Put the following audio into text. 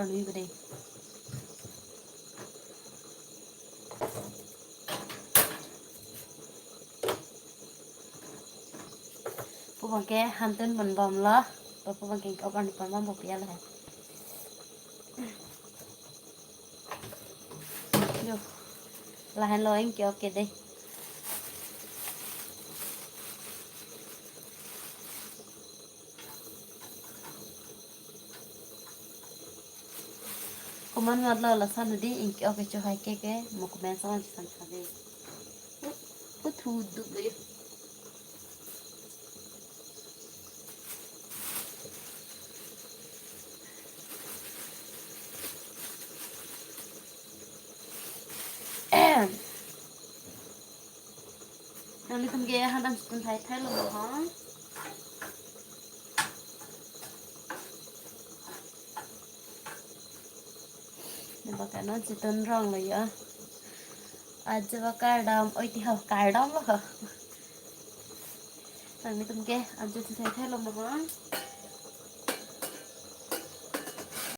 lui vào đây phụ bằng cái hành tinh mình bầm lo và phụ bằng cái có bằng bầm một cái là được là hành lôi anh cho cái đây comment mà là sao đi anh cho cái cho hai cái một comment xong sang cái đây có thu được đấy Nanti kan gaya hadam spoon thay lo ha Ni bakal non si ton rong lo ya Aja bakal dam oi ti ha kal dam lo ha Nanti kan gaya aja si thay lo ha